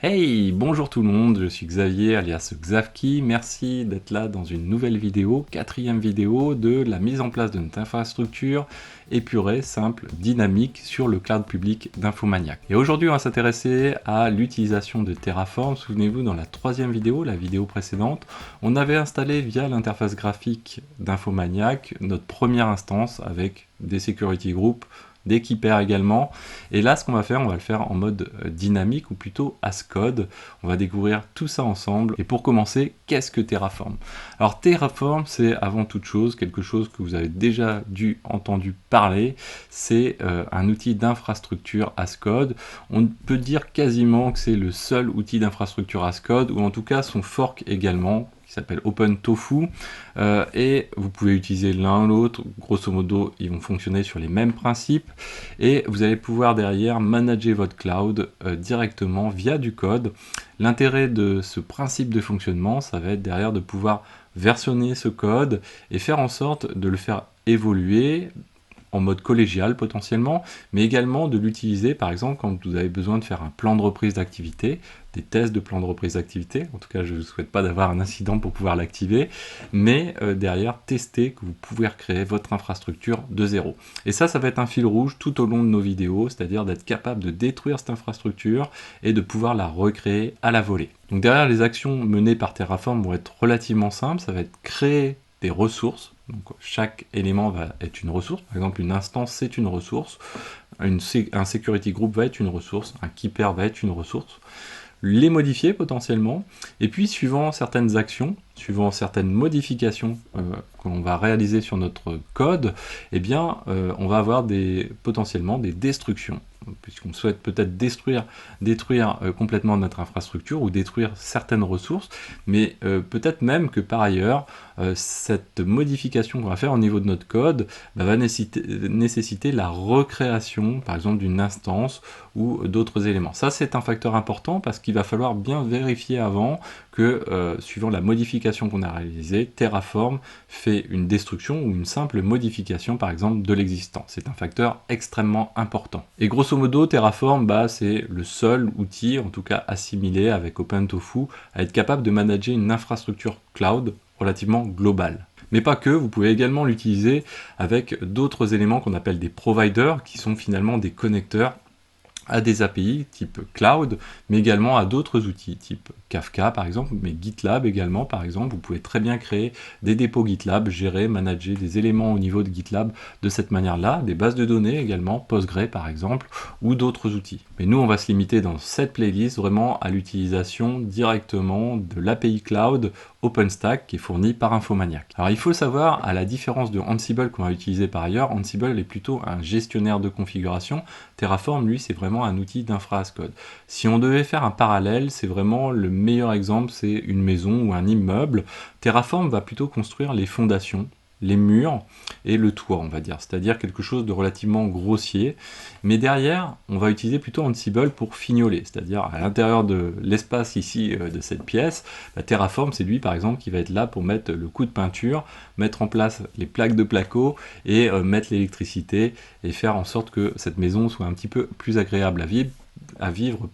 Hey, bonjour tout le monde, je suis Xavier alias Xavki, merci d'être là dans une nouvelle vidéo, quatrième vidéo de la mise en place de notre infrastructure épurée, simple, dynamique sur le cloud public d'Infomaniac. Et aujourd'hui on va s'intéresser à l'utilisation de Terraform. Souvenez-vous, dans la troisième vidéo, la vidéo précédente, on avait installé via l'interface graphique d'Infomaniac notre première instance avec des security groups, des keepers également. Et là, ce qu'on va faire, on va le faire en mode dynamique ou plutôt as code. On va découvrir tout ça ensemble. Et pour commencer, qu'est-ce que Terraform? Alors Terraform, c'est avant toute chose quelque chose que vous avez déjà entendu parler. C'est un outil d'infrastructure as code. On peut dire quasiment que c'est le seul outil d'infrastructure as code, ou en tout cas son fork également, qui s'appelle OpenTofu, et vous pouvez utiliser l'un ou l'autre. Grosso modo, ils vont fonctionner sur les mêmes principes, et vous allez pouvoir derrière manager votre cloud directement via du code. L'intérêt de ce principe de fonctionnement, ça va être derrière de pouvoir versionner ce code et faire en sorte de le faire évoluer en mode collégial potentiellement, mais également de l'utiliser par exemple quand vous avez besoin de faire un plan de reprise d'activité, des tests de plan de reprise d'activité. En tout cas, je ne souhaite pas d'avoir un incident pour pouvoir l'activer, mais derrière tester que vous pouvez recréer votre infrastructure de zéro. Et ça va être un fil rouge tout au long de nos vidéos, c'est-à-dire d'être capable de détruire cette infrastructure et de pouvoir la recréer à la volée. Donc derrière, les actions menées par Terraform vont être relativement simples. Ça va être créer des ressources. Donc chaque élément va être une ressource. Par exemple, une instance, c'est une ressource. Un security group va être une ressource. Un keeper va être une ressource. Les modifier potentiellement. Et puis, suivant certaines actions, suivant certaines modifications qu'on va réaliser sur notre code, eh bien, on va avoir potentiellement des destructions, puisqu'on souhaite peut-être détruire complètement notre infrastructure ou détruire certaines ressources, mais peut-être même que par ailleurs, cette modification qu'on va faire au niveau de notre code va nécessiter la recréation, par exemple, d'une instance ou d'autres éléments. Ça, c'est un facteur important parce qu'il va falloir bien vérifier avant que, suivant la modification qu'on a réalisée, Terraform fait une destruction ou une simple modification, par exemple, de l'existant. C'est un facteur extrêmement important. Et grosso modo, Terraform, c'est le seul outil, en tout cas assimilé avec OpenTofu, à être capable de manager une infrastructure cloud relativement globale. Mais pas que, vous pouvez également l'utiliser avec d'autres éléments qu'on appelle des providers, qui sont finalement des connecteurs à des API type cloud, mais également à d'autres outils type Kafka par exemple, mais GitLab également par exemple. Vous pouvez très bien créer des dépôts GitLab, gérer, manager des éléments au niveau de GitLab de cette manière-là, des bases de données également, Postgre par exemple, ou d'autres outils. Mais nous, on va se limiter dans cette playlist vraiment à l'utilisation directement de l'API cloud OpenStack qui est fourni par Infomaniac. Alors il faut le savoir, à la différence de Ansible qu'on va utiliser par ailleurs, Ansible est plutôt un gestionnaire de configuration. Terraform, lui, c'est vraiment un outil d'infra as code. Si on devait faire un parallèle, c'est vraiment le meilleur exemple, c'est une maison ou un immeuble. Terraform va plutôt construire les fondations, les murs et le toit, on va dire, c'est-à-dire quelque chose de relativement grossier. Mais derrière, on va utiliser plutôt Ansible pour fignoler, c'est-à-dire à l'intérieur de l'espace ici de cette pièce, Terraform, c'est lui par exemple qui va être là pour mettre le coup de peinture, mettre en place les plaques de placo et mettre l'électricité et faire en sorte que cette maison soit un petit peu plus agréable à vivre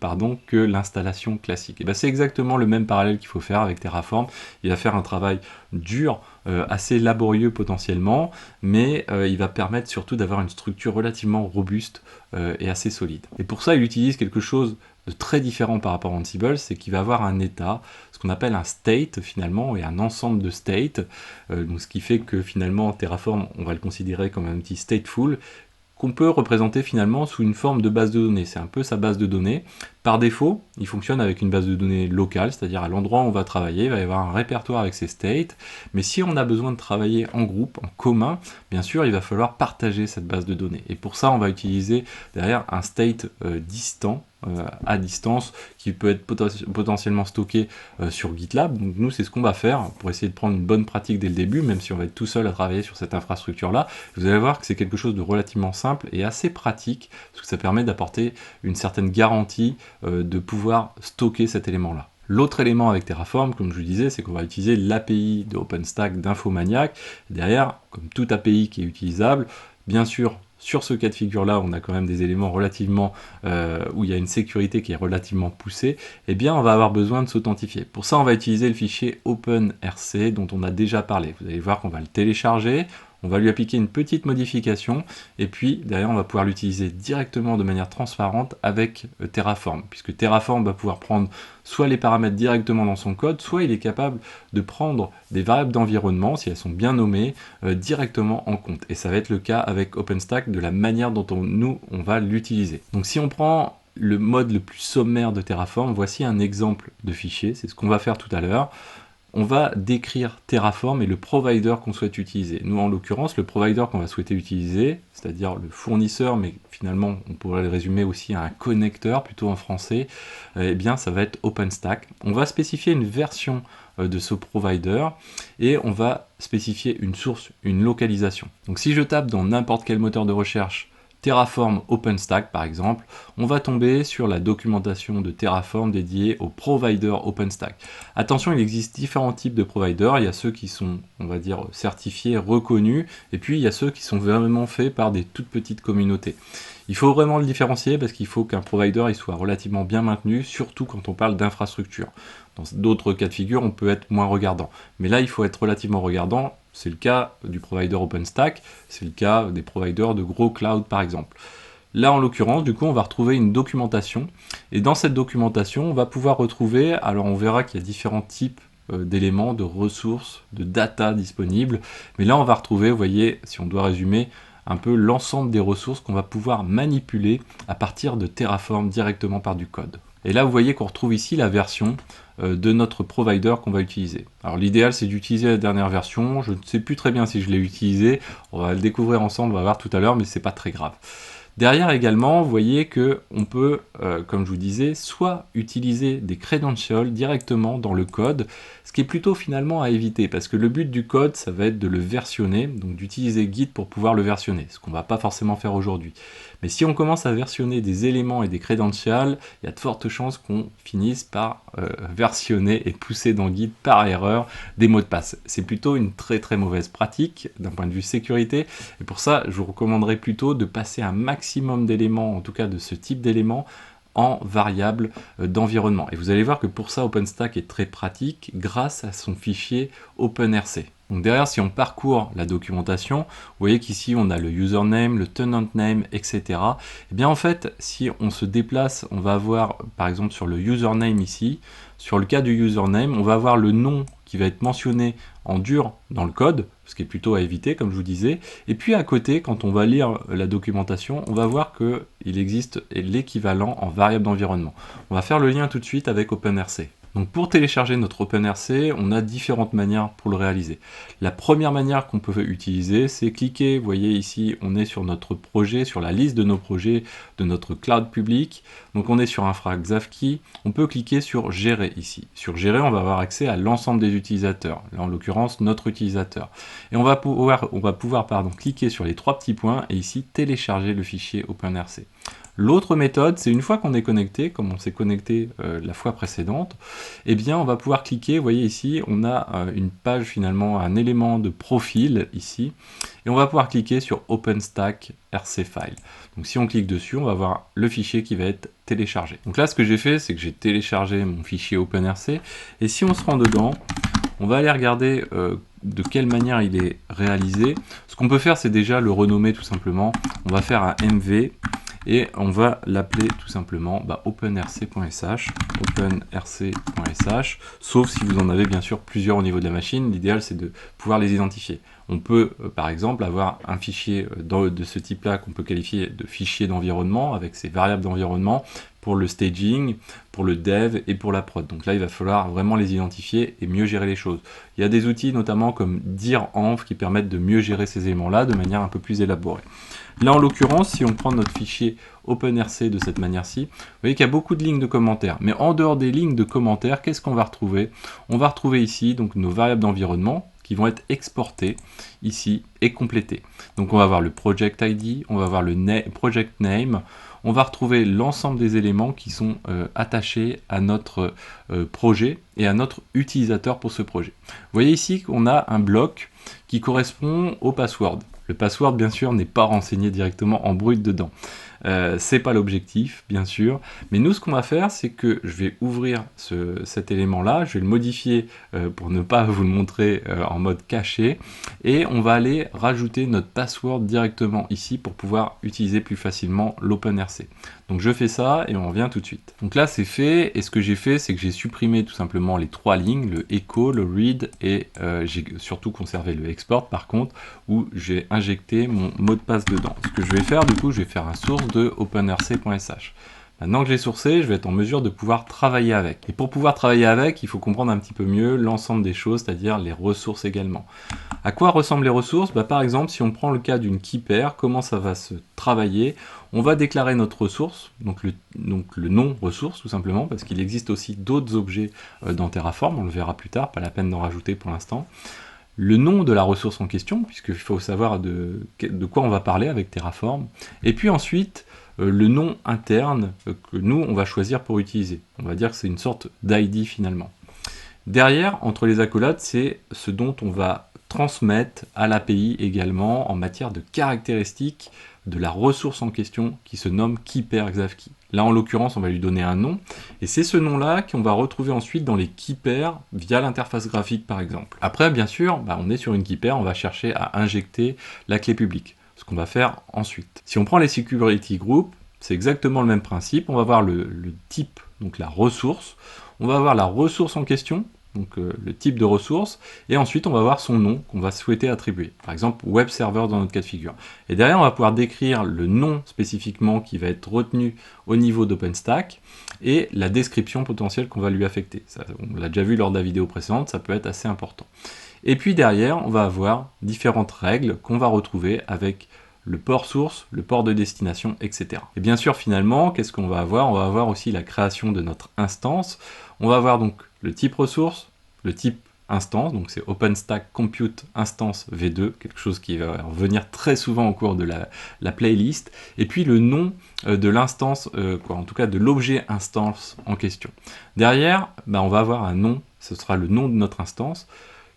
que l'installation classique. Et c'est exactement le même parallèle qu'il faut faire avec Terraform. Il va faire un travail dur, assez laborieux potentiellement, mais il va permettre surtout d'avoir une structure relativement robuste et assez solide. Et pour ça, il utilise quelque chose de très différent par rapport à Ansible, c'est qu'il va avoir un état, ce qu'on appelle un state finalement, et un ensemble de states, donc ce qui fait que finalement Terraform, on va le considérer comme un outil stateful, qu'on peut représenter finalement sous une forme de base de données. C'est un peu sa base de données. Par défaut, il fonctionne avec une base de données locale, c'est-à-dire à l'endroit où on va travailler, il va y avoir un répertoire avec ses states, mais si on a besoin de travailler en groupe, en commun, bien sûr, il va falloir partager cette base de données. Et pour ça, on va utiliser derrière un state distant, à distance, qui peut être potentiellement stocké sur GitLab. Donc nous, c'est ce qu'on va faire pour essayer de prendre une bonne pratique dès le début, même si on va être tout seul à travailler sur cette infrastructure-là. Vous allez voir que c'est quelque chose de relativement simple et assez pratique, parce que ça permet d'apporter une certaine garantie de pouvoir stocker cet élément-là. L'autre élément avec Terraform, comme je vous disais, c'est qu'on va utiliser l'API de OpenStack d'Infomaniac. Derrière, comme toute API qui est utilisable, bien sûr, sur ce cas de figure-là, on a quand même des éléments relativement, où il y a une sécurité qui est relativement poussée, eh bien on va avoir besoin de s'authentifier. Pour ça, on va utiliser le fichier OpenRC dont on a déjà parlé. Vous allez voir qu'on va le télécharger, on va lui appliquer une petite modification, et puis derrière on va pouvoir l'utiliser directement de manière transparente avec Terraform, puisque Terraform va pouvoir prendre soit les paramètres directement dans son code, soit il est capable de prendre des variables d'environnement, si elles sont bien nommées, directement en compte. Et ça va être le cas avec OpenStack de la manière dont on va l'utiliser. Donc si on prend le mode le plus sommaire de Terraform, voici un exemple de fichier, c'est ce qu'on va faire tout à l'heure. On va décrire Terraform et le provider qu'on souhaite utiliser. Nous, en l'occurrence, le provider qu'on va souhaiter utiliser, c'est-à-dire le fournisseur, mais finalement, on pourrait le résumer aussi à un connecteur, plutôt en français, eh bien, ça va être OpenStack. On va spécifier une version de ce provider et on va spécifier une source, une localisation. Donc, si je tape dans n'importe quel moteur de recherche Terraform OpenStack par exemple, on va tomber sur la documentation de Terraform dédiée au provider OpenStack. Attention, il existe différents types de providers, il y a ceux qui sont, on va dire, certifiés, reconnus, et puis il y a ceux qui sont vraiment faits par des toutes petites communautés. Il faut vraiment le différencier parce qu'il faut qu'un provider il soit relativement bien maintenu, surtout quand on parle d'infrastructure. Dans d'autres cas de figure, on peut être moins regardant. Mais là, il faut être relativement regardant. C'est le cas du provider OpenStack, c'est le cas des providers de gros cloud par exemple. Là, en l'occurrence, du coup, on va retrouver une documentation. Et dans cette documentation, on va pouvoir retrouver, alors on verra qu'il y a différents types d'éléments, de ressources, de data disponibles. Mais là, on va retrouver, vous voyez, si on doit résumer, un peu l'ensemble des ressources qu'on va pouvoir manipuler à partir de Terraform directement par du code. Et là, vous voyez qu'on retrouve ici la version de notre provider qu'on va utiliser. Alors l'idéal, c'est d'utiliser la dernière version. Je ne sais plus très bien si je l'ai utilisée. On va le découvrir ensemble, on va voir tout à l'heure, mais c'est pas très grave. Derrière également, vous voyez qu'on peut, comme je vous disais, soit utiliser des credentials directement dans le code, ce qui est plutôt finalement à éviter, parce que le but du code, ça va être de le versionner, donc d'utiliser Git pour pouvoir le versionner, ce qu'on va pas forcément faire aujourd'hui. Mais si on commence à versionner des éléments et des credentials, il y a de fortes chances qu'on finisse par versionner et pousser dans Git par erreur des mots de passe. C'est plutôt une très très mauvaise pratique d'un point de vue sécurité, et pour ça, je vous recommanderais plutôt de passer un maximum d'éléments, en tout cas de ce type d'éléments, en variable d'environnement. Et vous allez voir que pour ça, OpenStack est très pratique grâce à son fichier OpenRC. Donc derrière, si on parcourt la documentation, vous voyez qu'ici on a le username, le tenant name, etc. Et bien en fait, si on se déplace, on va avoir par exemple sur le username ici, sur le cas du username, on va avoir le nom qui va être mentionné en dur dans le code, ce qui est plutôt à éviter comme je vous disais, et puis à côté, quand on va lire la documentation, on va voir qu'il existe l'équivalent en variable d'environnement. On va faire le lien tout de suite avec OpenRC. Donc pour télécharger notre OpenRC, on a différentes manières pour le réaliser. La première manière qu'on peut utiliser, c'est cliquer, vous voyez ici, on est sur notre projet, sur la liste de nos projets de notre cloud public. Donc on est sur Infra Xavki, on peut cliquer sur Gérer ici. Sur Gérer, on va avoir accès à l'ensemble des utilisateurs, là en l'occurrence notre utilisateur. Et on va pouvoir cliquer sur les trois petits points et ici télécharger le fichier OpenRC. L'autre méthode, c'est une fois qu'on est connecté, comme on s'est connecté la fois précédente, eh bien on va pouvoir cliquer, vous voyez ici, on a une page finalement, un élément de profil ici, et on va pouvoir cliquer sur OpenStack RC File. Donc si on clique dessus, on va voir le fichier qui va être téléchargé. Donc là, ce que j'ai fait, c'est que j'ai téléchargé mon fichier OpenRC, et si on se rend dedans, on va aller regarder de quelle manière il est réalisé. Ce qu'on peut faire, c'est déjà le renommer tout simplement. On va faire un MV, et on va l'appeler tout simplement openrc.sh, sauf si vous en avez bien sûr plusieurs au niveau de la machine. L'idéal, c'est de pouvoir les identifier. On peut par exemple avoir un fichier de ce type-là qu'on peut qualifier de fichier d'environnement avec ses variables d'environnement pour le staging, pour le dev et pour la prod. Donc là, il va falloir vraiment les identifier et mieux gérer les choses. Il y a des outils notamment comme direnv qui permettent de mieux gérer ces éléments-là de manière un peu plus élaborée. Là, en l'occurrence, si on prend notre fichier OpenRC de cette manière-ci, vous voyez qu'il y a beaucoup de lignes de commentaires. Mais en dehors des lignes de commentaires, qu'est-ce qu'on va retrouver? On va retrouver ici donc nos variables d'environnement qui vont être exportées ici et complétées. Donc on va voir le project ID, on va voir le project name, on va retrouver l'ensemble des éléments qui sont attachés à notre projet et à notre utilisateur pour ce projet. Vous voyez ici qu'on a un bloc qui correspond au password. Le password, bien sûr, n'est pas renseigné directement en brut dedans. C'est pas l'objectif, bien sûr, mais nous, ce qu'on va faire, c'est que je vais ouvrir cet élément-là, je vais le modifier pour ne pas vous le montrer en mode caché, et on va aller rajouter notre password directement ici pour pouvoir utiliser plus facilement l'OpenRC. Donc je fais ça et on revient tout de suite. Donc là, c'est fait, et ce que j'ai fait, c'est que j'ai supprimé tout simplement les 3 lignes, le echo, le read, et j'ai surtout conservé le export, par contre, où j'ai injecté mon mot de passe dedans. Ce que je vais faire, du coup, je vais faire un source de openrc.sh. Maintenant que j'ai sourcé, je vais être en mesure de pouvoir travailler avec. Et pour pouvoir travailler avec, il faut comprendre un petit peu mieux l'ensemble des choses, c'est-à-dire les ressources également. À quoi ressemblent les ressources? Par exemple, si on prend le cas d'une key pair, comment ça va se travailler? On va déclarer notre ressource, donc le nom ressource tout simplement, parce qu'il existe aussi d'autres objets dans Terraform, on le verra plus tard, pas la peine d'en rajouter pour l'instant. Le nom de la ressource en question, puisqu'il faut savoir de quoi on va parler avec Terraform, et puis ensuite le nom interne que nous on va choisir pour utiliser. On va dire que c'est une sorte d'ID finalement. Derrière, entre les accolades, c'est ce dont on va transmettre à l'API également en matière de caractéristiques de la ressource en question qui se nomme KeyPairXavKey. Là, en l'occurrence, on va lui donner un nom, et c'est ce nom-là qu'on va retrouver ensuite dans les KeyPairs via l'interface graphique, par exemple. Après, bien sûr, on est sur une KeyPair, on va chercher à injecter la clé publique, ce qu'on va faire ensuite. Si on prend les security groups, c'est exactement le même principe. On va voir le type, donc la ressource. On va avoir la ressource en question, donc le type de ressource, et ensuite on va voir son nom qu'on va souhaiter attribuer. Par exemple, web server dans notre cas de figure. Et derrière, on va pouvoir décrire le nom spécifiquement qui va être retenu au niveau d'OpenStack, et la description potentielle qu'on va lui affecter. Ça, on l'a déjà vu lors de la vidéo précédente, ça peut être assez important. Et puis derrière, on va avoir différentes règles qu'on va retrouver avec le port source, le port de destination, etc. Et bien sûr, finalement, qu'est-ce qu'on va avoir? On va avoir aussi la création de notre instance. On va avoir donc le type ressource, le type instance, donc c'est OpenStack Compute Instance V2, quelque chose qui va revenir très souvent au cours de la playlist, et puis le nom de l'instance, en tout cas de l'objet instance en question. Derrière, on va avoir un nom, ce sera le nom de notre instance,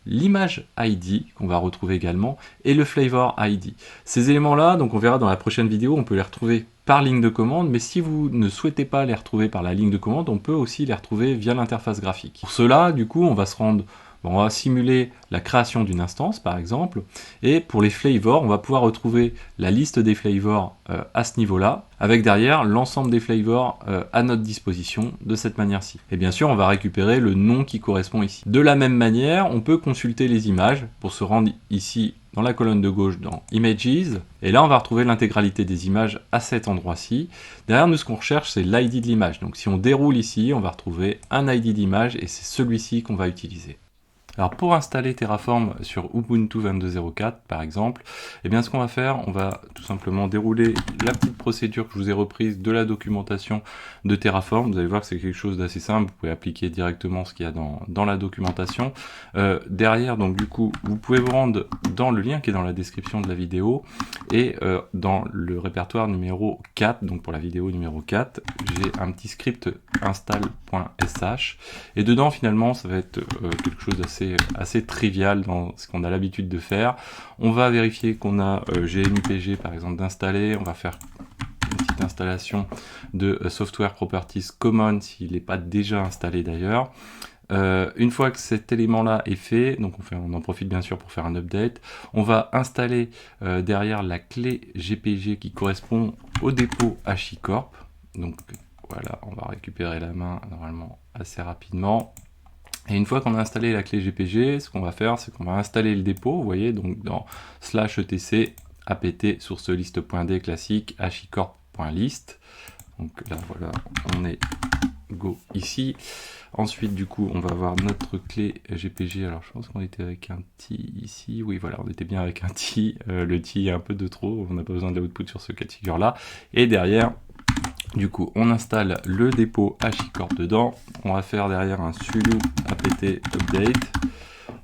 l'image ID qu'on va retrouver également, et le flavor ID. Ces éléments-là, donc on verra dans la prochaine vidéo, on peut les retrouver par ligne de commande, mais si vous ne souhaitez pas les retrouver par la ligne de commande, on peut aussi les retrouver via l'interface graphique. Pour cela, du coup, on va simuler la création d'une instance, par exemple, et pour les flavors, on va pouvoir retrouver la liste des flavors à ce niveau-là, avec derrière l'ensemble des flavors à notre disposition de cette manière-ci. Et bien sûr, on va récupérer le nom qui correspond ici. De la même manière, on peut consulter les images pour se rendre ici dans la colonne de gauche dans Images, et là on va retrouver l'intégralité des images à cet endroit-ci. Derrière nous, ce qu'on recherche, c'est l'ID de l'image. Donc si on déroule ici, on va retrouver un ID d'image, et c'est celui-ci qu'on va utiliser. Alors pour installer Terraform sur Ubuntu 22.04 par exemple, ce qu'on va faire, on va tout simplement dérouler la petite procédure que je vous ai reprise de la documentation de Terraform. Vous allez voir que c'est quelque chose d'assez simple, vous pouvez appliquer directement ce qu'il y a dans la documentation. Derrière, donc du coup, vous pouvez vous rendre dans le lien qui est dans la description de la vidéo, et dans le répertoire numéro 4, donc pour la vidéo numéro 4, j'ai un petit script install.sh, et dedans finalement ça va être quelque chose assez trivial dans ce qu'on a l'habitude de faire. On va vérifier qu'on a GNUPG par exemple d'installer, on va faire une petite installation de Software Properties Common s'il n'est pas déjà installé d'ailleurs. Une fois que cet élément là est fait, donc on en profite bien sûr pour faire un update, on va installer derrière la clé GPG qui correspond au dépôt HashiCorp. Donc voilà, on va récupérer la main normalement assez rapidement. Et une fois qu'on a installé la clé GPG, ce qu'on va faire, c'est qu'on va installer le dépôt, vous voyez, donc dans /etc apt source list.d classique hashicorp.list. Donc là voilà, on est go ici. Ensuite du coup on va avoir notre clé GPG, alors je pense qu'on était avec un T ici, oui voilà, on était bien avec un T, le T est un peu de trop, on n'a pas besoin de l'output sur ce cas de figure là, et derrière du coup on installe le dépôt HashiCorp dedans, on va faire derrière un sudo apt update,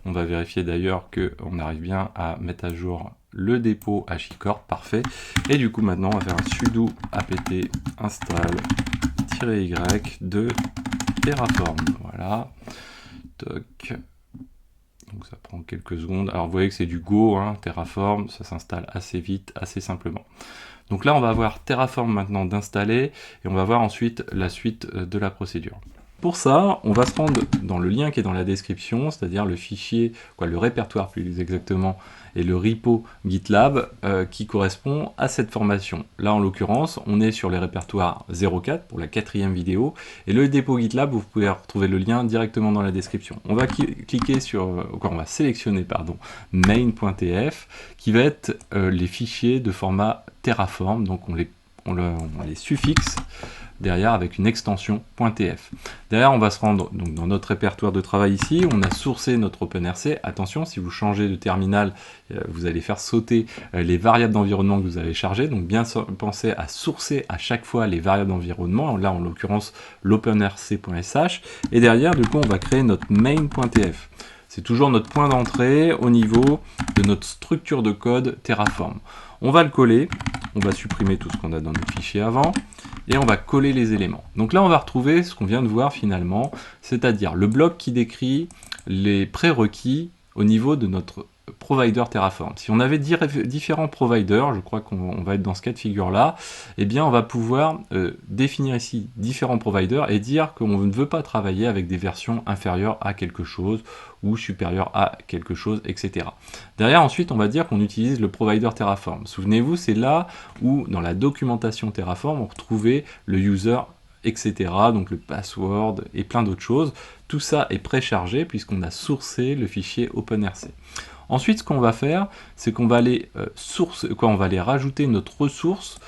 on va vérifier d'ailleurs qu'on arrive bien à mettre à jour le dépôt HashiCorp, parfait, et du coup maintenant on va faire un sudo apt install-y de Terraform, voilà, toc, donc ça prend quelques secondes. Alors vous voyez que c'est du Go, hein, Terraform, ça s'installe assez vite, assez simplement. Donc là on va avoir Terraform maintenant d'installer, et on va voir ensuite la suite de la procédure. Pour ça, on va se rendre dans le lien qui est dans la description, c'est-à-dire le fichier, le répertoire plus exactement, et le repo GitLab qui correspond à cette formation. Là, en l'occurrence, on est sur les répertoires 04 pour la 4e vidéo, et le dépôt GitLab, vous pouvez retrouver le lien directement dans la description. On va cliquer sur, on va sélectionner, pardon, main.tf, qui va être les fichiers de format Terraform, donc on les suffixe derrière avec une extension .tf. Derrière, on va se rendre donc dans notre répertoire de travail ici, on a sourcé notre OpenRC. Attention, si vous changez de terminal, vous allez faire sauter les variables d'environnement que vous avez chargées, donc bien penser à sourcer à chaque fois les variables d'environnement, là en l'occurrence l'openrc.sh, et derrière, du coup, on va créer notre main.tf. C'est toujours notre point d'entrée au niveau de notre structure de code Terraform. On va le coller, on va supprimer tout ce qu'on a dans nos fichiers avant, et on va coller les éléments. Donc là, on va retrouver ce qu'on vient de voir finalement, c'est-à-dire le bloc qui décrit les prérequis au niveau de notre provider Terraform. Si on avait différents providers, je crois qu'on va être dans ce cas de figure-là, eh bien on va pouvoir définir ici différents providers et dire qu'on ne veut pas travailler avec des versions inférieures à quelque chose ou supérieures à quelque chose, etc. Derrière, ensuite, on va dire qu'on utilise le provider Terraform. Souvenez-vous, c'est là où, dans la documentation Terraform, on retrouvait le user, etc., donc le password et plein d'autres choses. Tout ça est préchargé puisqu'on a sourcé le fichier OpenRC. Ensuite, ce qu'on va faire, c'est qu'on va aller on va aller rajouter notre ressource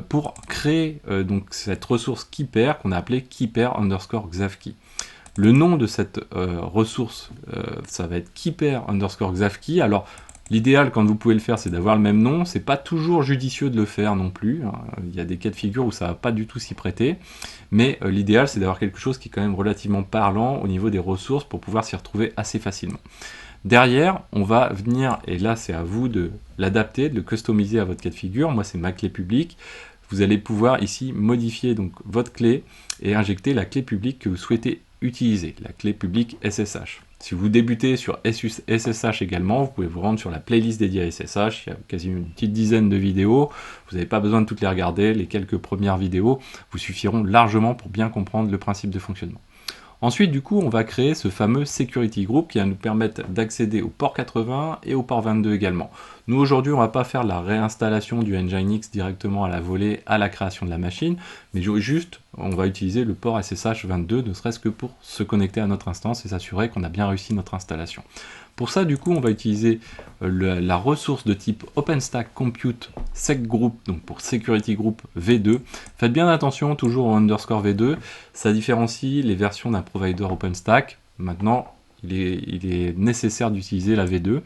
pour créer donc cette ressource Keeper qu'on a appelée Keeper_Xavkey. Le nom de cette ressource, ça va être Keeper_Xavkey. Alors, l'idéal, quand vous pouvez le faire, c'est d'avoir le même nom. C'est pas toujours judicieux de le faire non plus. Il y a des cas de figure où ça va pas du tout s'y prêter. Mais l'idéal, c'est d'avoir quelque chose qui est quand même relativement parlant au niveau des ressources pour pouvoir s'y retrouver assez facilement. Derrière, on va venir, et là c'est à vous de l'adapter, de le customiser à votre cas de figure. Moi c'est ma clé publique. Vous allez pouvoir ici modifier donc votre clé et injecter la clé publique que vous souhaitez utiliser, la clé publique SSH. Si vous débutez sur SSH également, vous pouvez vous rendre sur la playlist dédiée à SSH, il y a quasiment une petite dizaine de vidéos, vous n'avez pas besoin de toutes les regarder, les quelques premières vidéos vous suffiront largement pour bien comprendre le principe de fonctionnement. Ensuite, du coup, on va créer ce fameux Security Group qui va nous permettre d'accéder au port 80 et au port 22 également. Nous, aujourd'hui, on ne va pas faire la réinstallation du Nginx directement à la volée à la création de la machine, mais juste, on va utiliser le port SSH 22, ne serait-ce que pour se connecter à notre instance et s'assurer qu'on a bien réussi notre installation. Pour ça, du coup, on va utiliser la ressource de type OpenStack Compute Sec Group, donc pour Security Group V2. Faites bien attention, toujours au _V2, ça différencie les versions d'un provider OpenStack. Maintenant, il est nécessaire d'utiliser la V2.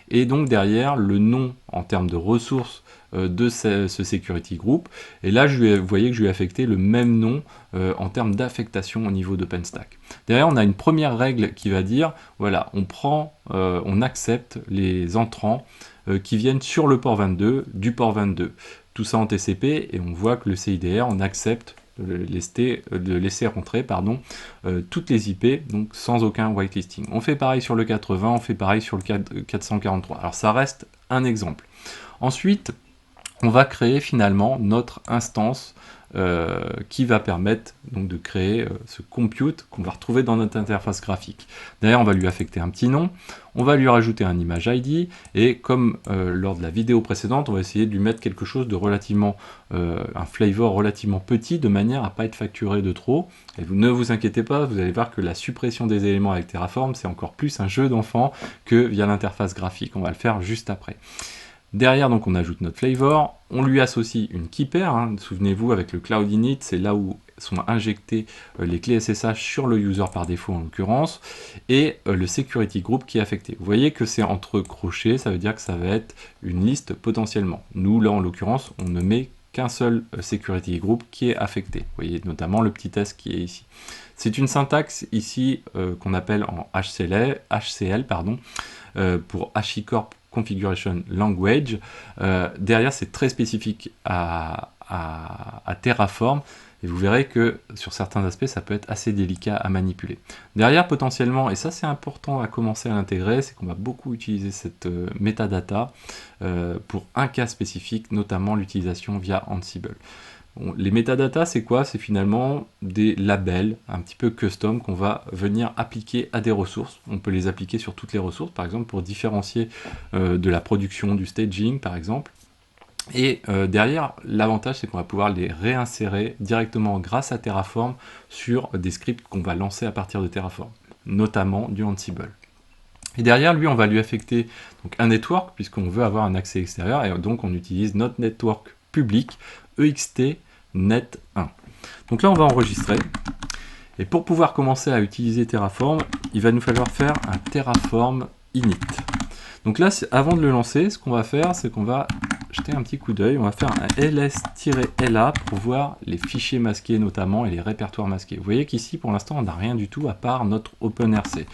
Et donc derrière, le nom en termes de ressources de ce Security Group. Et là, vous voyez que je lui ai affecté le même nom en termes d'affectation au niveau d'OpenStack. Derrière, on a une première règle qui va dire, voilà, on accepte les entrants qui viennent sur le port 22 du port 22. Tout ça en TCP, et on voit que le CIDR, on accepte de laisser rentrer toutes les IP, donc sans aucun whitelisting. On fait pareil sur le 80, on fait pareil sur le 443. Alors ça reste un exemple. Ensuite, on va créer finalement notre instance qui va permettre donc de créer ce compute qu'on va retrouver dans notre interface graphique. D'ailleurs, on va lui affecter un petit nom, on va lui rajouter un image ID, et comme lors de la vidéo précédente, on va essayer de lui mettre quelque chose de relativement, un flavor relativement petit, de manière à ne pas être facturé de trop. Et ne vous inquiétez pas, vous allez voir que la suppression des éléments avec Terraform, c'est encore plus un jeu d'enfant que via l'interface graphique. On va le faire juste après. Derrière, donc, on ajoute notre flavor, on lui associe une keeper, souvenez-vous, avec le cloud init, c'est là où sont injectées les clés SSH sur le user par défaut en l'occurrence, et le security group qui est affecté. Vous voyez que c'est entre crochets, ça veut dire que ça va être une liste potentiellement. Nous, là, en l'occurrence, on ne met qu'un seul security group qui est affecté. Vous voyez notamment le petit S qui est ici. C'est une syntaxe ici qu'on appelle en HCL pour HashiCorp Configuration Language. Derrière, c'est très spécifique à Terraform. Et vous verrez que sur certains aspects, ça peut être assez délicat à manipuler. Derrière, potentiellement, et ça c'est important à commencer à l'intégrer, c'est qu'on va beaucoup utiliser cette metadata pour un cas spécifique, notamment l'utilisation via Ansible. Bon, les métadatas, c'est quoi? C'est finalement des labels un petit peu custom qu'on va venir appliquer à des ressources. On peut les appliquer sur toutes les ressources, par exemple, pour différencier de la production, du staging, par exemple. Et derrière, l'avantage, c'est qu'on va pouvoir les réinsérer directement grâce à Terraform sur des scripts qu'on va lancer à partir de Terraform, notamment du Ansible. Et derrière, lui, on va lui affecter donc, un network, puisqu'on veut avoir un accès extérieur, et donc on utilise notre network public, EXT net 1. Donc là, on va enregistrer. Et pour pouvoir commencer à utiliser Terraform, il va nous falloir faire un Terraform init. Donc là, avant de le lancer, ce qu'on va faire, c'est qu'on va jeter un petit coup d'œil. On va faire un ls-la pour voir les fichiers masqués notamment et les répertoires masqués. Vous voyez qu'ici, pour l'instant, on n'a rien du tout à part notre OpenRC.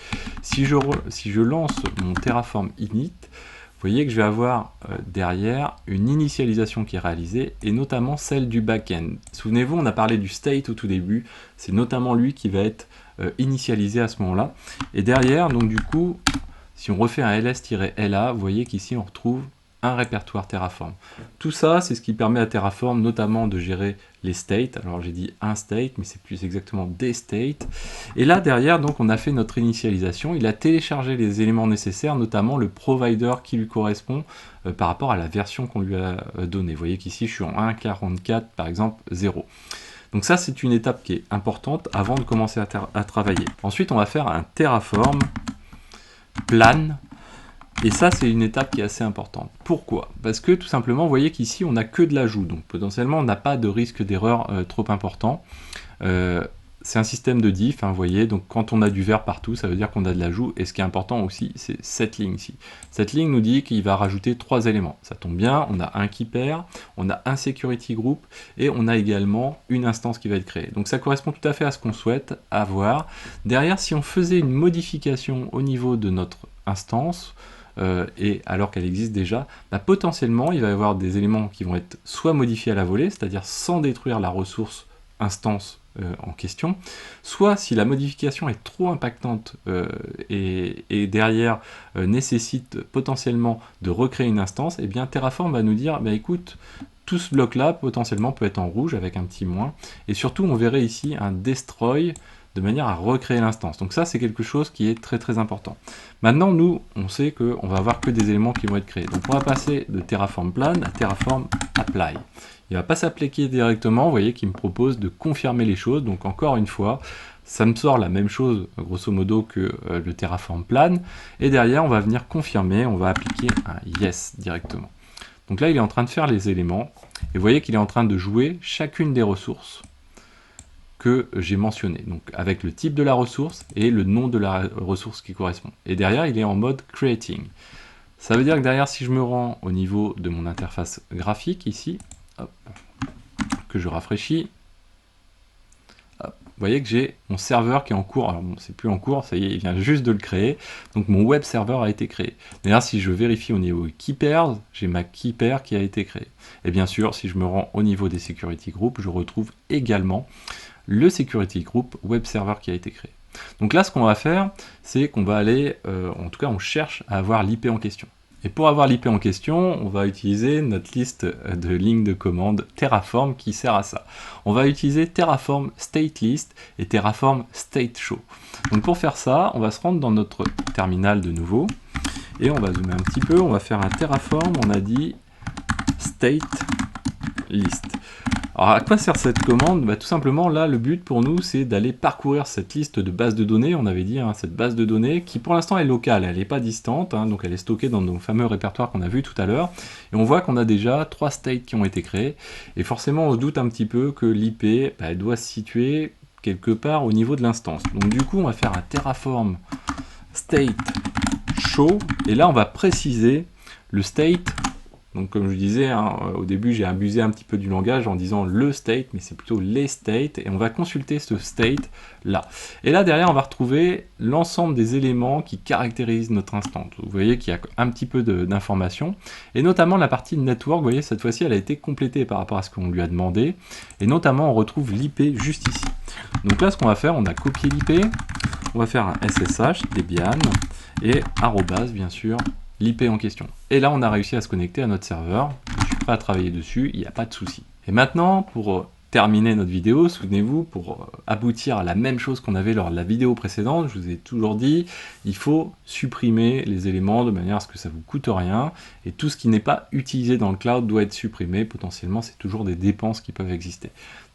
Si je lance mon Terraform init, vous voyez que je vais avoir derrière une initialisation qui est réalisée, et notamment celle du back-end. Souvenez-vous, on a parlé du state au tout début, c'est notamment lui qui va être initialisé à ce moment-là. Et derrière, donc du coup, si on refait un ls-la, vous voyez qu'ici on retrouve un répertoire Terraform. Tout ça, c'est ce qui permet à Terraform notamment de gérer les states. Alors j'ai dit un state, mais c'est plus exactement des states. Et là, derrière, donc, on a fait notre initialisation. Il a téléchargé les éléments nécessaires, notamment le provider qui lui correspond par rapport à la version qu'on lui a donnée. Vous voyez qu'ici, je suis en 1.44, par exemple, 0. Donc ça, c'est une étape qui est importante avant de commencer à travailler. Ensuite, on va faire un Terraform plan. Et ça, c'est une étape qui est assez importante. Pourquoi? Parce que tout simplement, vous voyez qu'ici, on n'a que de l'ajout. Donc potentiellement, on n'a pas de risque d'erreur trop important. C'est un système de diff, hein, vous voyez. Donc quand on a du vert partout, ça veut dire qu'on a de l'ajout. Et ce qui est important aussi, c'est cette ligne ici. Cette ligne nous dit qu'il va rajouter 3 éléments. Ça tombe bien, on a un keeper, on a un security group, et on a également une instance qui va être créée. Donc ça correspond tout à fait à ce qu'on souhaite avoir. Derrière, si on faisait une modification au niveau de notre instance, et alors qu'elle existe déjà, bah, potentiellement il va y avoir des éléments qui vont être soit modifiés à la volée, c'est-à-dire sans détruire la ressource instance en question, soit si la modification est trop impactante et derrière nécessite potentiellement de recréer une instance, et bien Terraform va nous dire, bah, écoute, tout ce bloc-là potentiellement peut être en rouge avec un petit moins, et surtout on verrait ici un destroy de manière à recréer l'instance. Donc ça, c'est quelque chose qui est très très important. Maintenant, nous, on sait qu'on va avoir que des éléments qui vont être créés. Donc on va passer de Terraform Plan à Terraform Apply. Il ne va pas s'appliquer directement, vous voyez qu'il me propose de confirmer les choses. Donc encore une fois, ça me sort la même chose, grosso modo, que le Terraform Plan. Et derrière, on va venir confirmer, on va appliquer un Yes directement. Donc là, il est en train de faire les éléments. Et vous voyez qu'il est en train de jouer chacune des ressources que j'ai mentionné, donc avec le type de la ressource et le nom de la ressource qui correspond. Et derrière, il est en mode creating. Ça veut dire que derrière, si je me rends au niveau de mon interface graphique ici, hop, que je rafraîchis, hop, vous voyez que j'ai mon serveur qui est en cours. Alors bon, c'est plus en cours, ça y est, il vient juste de le créer. Donc mon web serveur a été créé. D'ailleurs, si je vérifie au niveau keepers, j'ai ma keeper qui a été créée. Et bien sûr, si je me rends au niveau des security groups, je retrouve également le security group web server qui a été créé. Donc là, ce qu'on va faire, c'est qu'on va aller, en tout cas, on cherche à avoir l'IP en question. Et pour avoir l'IP en question, on va utiliser notre liste de lignes de commande Terraform qui sert à ça. On va utiliser Terraform State List et Terraform State Show. Donc pour faire ça, on va se rendre dans notre terminal de nouveau et on va zoomer un petit peu. On va faire un Terraform, on a dit State List. Alors à quoi sert cette commande? Bah, tout simplement là le but pour nous c'est d'aller parcourir cette liste de bases de données, on avait dit hein, cette base de données qui pour l'instant est locale, elle n'est pas distante, hein, donc elle est stockée dans nos fameux répertoires qu'on a vu tout à l'heure, et on voit qu'on a déjà 3 states qui ont été créés, et forcément on se doute un petit peu que l'IP bah, elle doit se situer quelque part au niveau de l'instance. Donc du coup on va faire un Terraform State Show, et là on va préciser le state Donc comme je vous disais, hein, au début j'ai abusé un petit peu du langage en disant le state, mais c'est plutôt les states, et on va consulter ce state là. Et là derrière on va retrouver l'ensemble des éléments qui caractérisent notre instance. Vous voyez qu'il y a un petit peu d'informations, et notamment la partie network, vous voyez cette fois-ci elle a été complétée par rapport à ce qu'on lui a demandé, et notamment on retrouve l'IP juste ici. Donc là ce qu'on va faire, on a copié l'IP, on va faire un SSH, Debian, et arrobase bien sûr, l'IP en question. Et là, on a réussi à se connecter à notre serveur. Je suis prêt à travailler dessus, il n'y a pas de souci. Et maintenant, pour terminer notre vidéo, souvenez-vous, pour aboutir à la même chose qu'on avait lors de la vidéo précédente, je vous ai toujours dit, il faut supprimer les éléments de manière à ce que ça vous coûte rien, et tout ce qui n'est pas utilisé dans le cloud doit être supprimé. Potentiellement, c'est toujours des dépenses qui peuvent exister.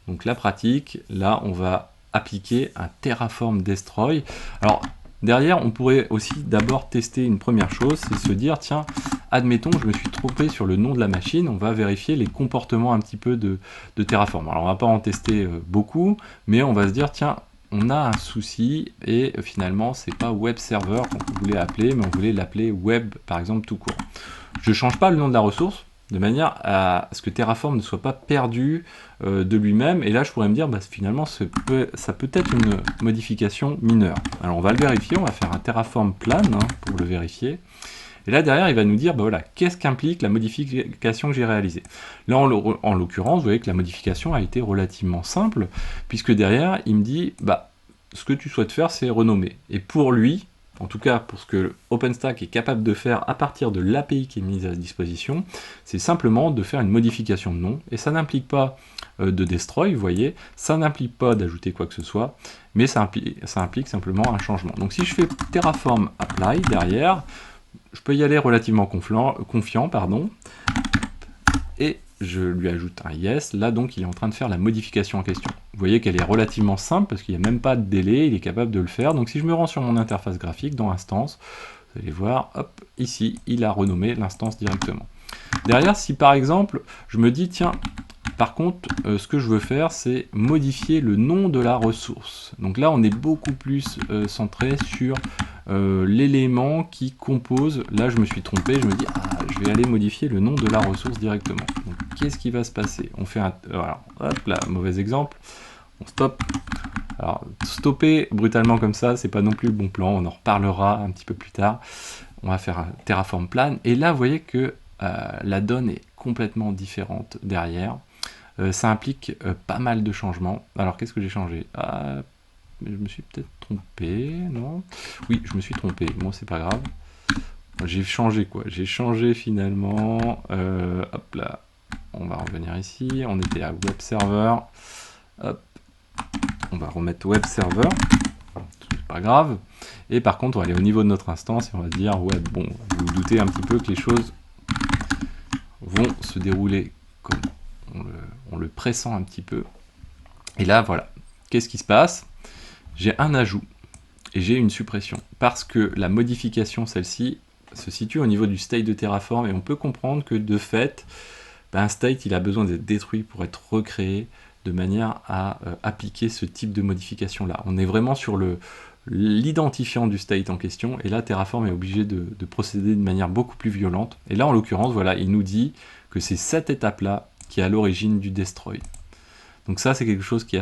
Donc la pratique, là, on va appliquer un Terraform Destroy. Alors, derrière, on pourrait aussi d'abord tester une première chose, c'est se dire, tiens, admettons, je me suis trompé sur le nom de la machine, on va vérifier les comportements un petit peu de Terraform. Alors, on va pas en tester beaucoup, mais on va se dire, tiens, on a un souci, et finalement, c'est pas web server qu'on voulait appeler, mais on voulait l'appeler web, par exemple, tout court. Je change pas le nom de la ressource, de manière à ce que Terraform ne soit pas perdu de lui-même, et là je pourrais me dire, bah, finalement ça peut être une modification mineure. Alors on va le vérifier, on va faire un Terraform plan hein, pour le vérifier, et là derrière il va nous dire, bah, voilà, qu'est-ce qu'implique la modification que j'ai réalisée. Là en l'occurrence, vous voyez que la modification a été relativement simple, puisque derrière il me dit, bah, ce que tu souhaites faire c'est renommer, et pour lui, en tout cas pour ce que OpenStack est capable de faire à partir de l'API qui est mise à disposition, c'est simplement de faire une modification de nom, et ça n'implique pas de destroy, vous voyez, ça n'implique pas d'ajouter quoi que ce soit, mais ça implique simplement un changement. Donc si je fais Terraform Apply derrière, je peux y aller relativement confiant, pardon, et je lui ajoute un yes, là donc il est en train de faire la modification en question. Vous voyez qu'elle est relativement simple parce qu'il n'y a même pas de délai, il est capable de le faire. Donc si je me rends sur mon interface graphique dans Instance, vous allez voir, hop, ici, il a renommé l'instance directement. Derrière, si par exemple, je me dis, tiens, par contre, ce que je veux faire, c'est modifier le nom de la ressource. Donc là, on est beaucoup plus centré sur l'élément qui compose. Là, je me suis trompé, je me dis, ah, je vais aller modifier le nom de la ressource directement. Donc, qu'est-ce qui va se passer? On fait un... alors, hop là, mauvais exemple. On stoppe. Alors, stopper brutalement comme ça, c'est pas non plus le bon plan. On en reparlera un petit peu plus tard. On va faire un Terraform plan. Et là, vous voyez que la donne est complètement différente derrière. Ça implique pas mal de changements. Alors, qu'est-ce que j'ai changé? Je me suis peut-être trompé, non? Oui, je me suis trompé. Bon, c'est pas grave. J'ai changé quoi? J'ai changé finalement... hop là, on va revenir ici. On était à Web Server. Hop, on va remettre Web Server. C'est pas grave. Et par contre, on va aller au niveau de notre instance et on va dire, ouais, bon, vous vous doutez un petit peu que les choses vont se dérouler comme on le pressent un petit peu. Et là, voilà. Qu'est-ce qui se passe? J'ai un ajout et j'ai une suppression. Parce que la modification, celle-ci, se situe au niveau du state de Terraform et on peut comprendre que de fait, un state, il a besoin d'être détruit pour être recréé de manière à appliquer ce type de modification-là. On est vraiment sur l'identifiant du state en question, et là Terraform est obligé de procéder de manière beaucoup plus violente. Et là en l'occurrence, voilà, il nous dit que c'est cette étape-là qui est à l'origine du destroy. Donc ça c'est quelque chose qui est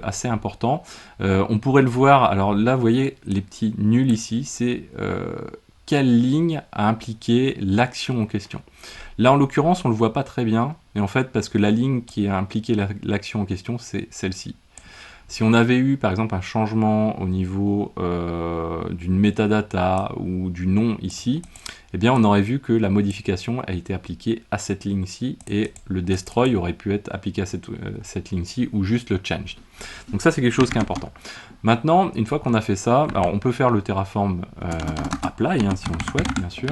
assez important. On pourrait le voir, alors là vous voyez les petits nuls ici, c'est quelle ligne a impliqué l'action en question. Là en l'occurrence on ne le voit pas très bien, et en fait parce que la ligne qui a impliqué l'action en question c'est celle-ci. Si on avait eu par exemple un changement au niveau d'une metadata ou du nom ici, eh bien on aurait vu que la modification a été appliquée à cette ligne-ci et le destroy aurait pu être appliqué à cette ligne-ci ou juste le changed. Donc ça c'est quelque chose qui est important. Maintenant, une fois qu'on a fait ça, alors on peut faire le Terraform apply hein, si on le souhaite bien sûr.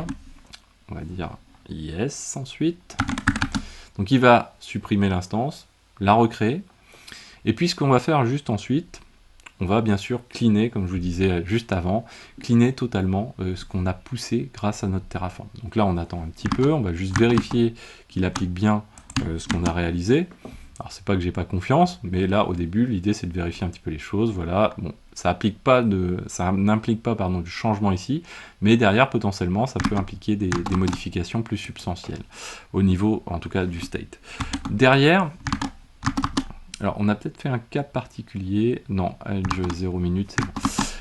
On va dire yes ensuite. Donc il va supprimer l'instance, la recréer. Et puis ce qu'on va faire juste ensuite, on va bien sûr cleaner, comme je vous disais juste avant, cleaner totalement ce qu'on a poussé grâce à notre Terraform. Donc là on attend un petit peu, on va juste vérifier qu'il applique bien ce qu'on a réalisé. Alors c'est pas que j'ai pas confiance, mais là au début l'idée c'est de vérifier un petit peu les choses, voilà. Bon, ça n'implique pas pardon, du changement ici, mais derrière potentiellement ça peut impliquer des modifications plus substantielles, au niveau en tout cas du state. Derrière, alors on a peut-être fait un cas particulier, non, edge 0 minute, c'est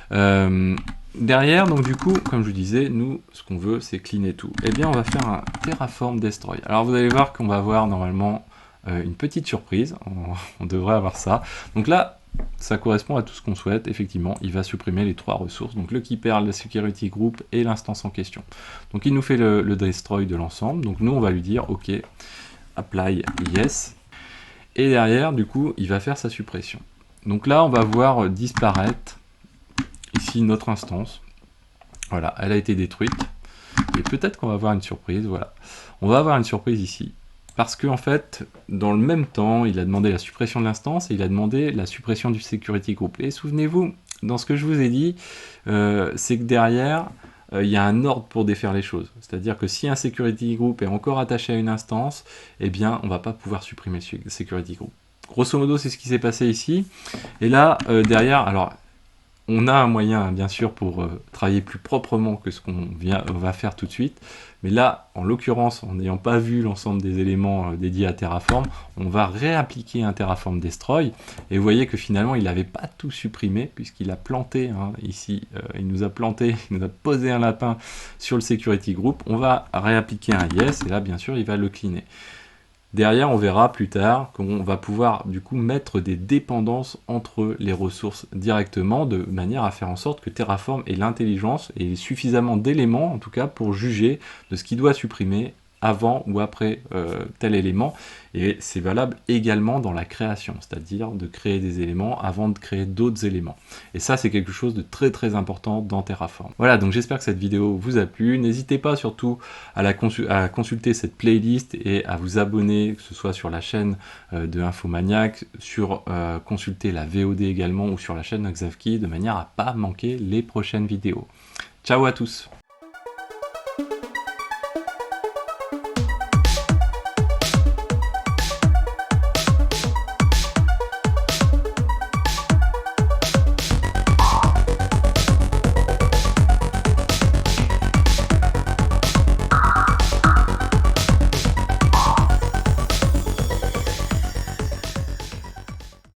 bon. Derrière, donc du coup, comme je vous disais, nous, ce qu'on veut, c'est cleaner tout. Eh bien, on va faire un Terraform Destroy. Alors, vous allez voir qu'on va avoir normalement une petite surprise. On devrait avoir ça. Donc là, ça correspond à tout ce qu'on souhaite. Effectivement, il va supprimer les 3 ressources. Donc le keeper, le security group et l'instance en question. Donc il nous fait le destroy de l'ensemble. Donc nous, on va lui dire, OK, apply yes. Et derrière, du coup, il va faire sa suppression. Donc là, on va voir disparaître ici notre instance. Voilà, elle a été détruite. Et peut-être qu'on va avoir une surprise, voilà. On va avoir une surprise ici. Parce qu'en fait, dans le même temps, il a demandé la suppression de l'instance et il a demandé la suppression du security group. Et souvenez-vous, dans ce que je vous ai dit, c'est que derrière, il y a un ordre pour défaire les choses. C'est-à-dire que si un security group est encore attaché à une instance, eh bien, on ne va pas pouvoir supprimer le security group. Grosso modo, c'est ce qui s'est passé ici. Et là, derrière, alors, on a un moyen, bien sûr, pour travailler plus proprement que ce qu'on va faire tout de suite. Mais là, en l'occurrence, en n'ayant pas vu l'ensemble des éléments dédiés à Terraform, on va réappliquer un Terraform Destroy. Et vous voyez que finalement, il n'avait pas tout supprimé, puisqu'il a planté, hein, ici, il nous a planté, il nous a posé un lapin sur le Security Group. On va réappliquer un Yes, et là, bien sûr, il va le cleaner. Derrière, on verra plus tard qu'on va pouvoir du coup mettre des dépendances entre les ressources directement, de manière à faire en sorte que Terraform ait l'intelligence et suffisamment d'éléments, en tout cas, pour juger de ce qu'il doit supprimer avant ou après tel élément. Et c'est valable également dans la création, c'est-à-dire de créer des éléments avant de créer d'autres éléments. Et ça, c'est quelque chose de très très important dans Terraform. Voilà, donc j'espère que cette vidéo vous a plu. N'hésitez pas surtout à consulter cette playlist et à vous abonner, que ce soit sur la chaîne de Infomaniac, sur consulter la VOD également ou sur la chaîne Xavki, de manière à ne pas manquer les prochaines vidéos. Ciao à tous!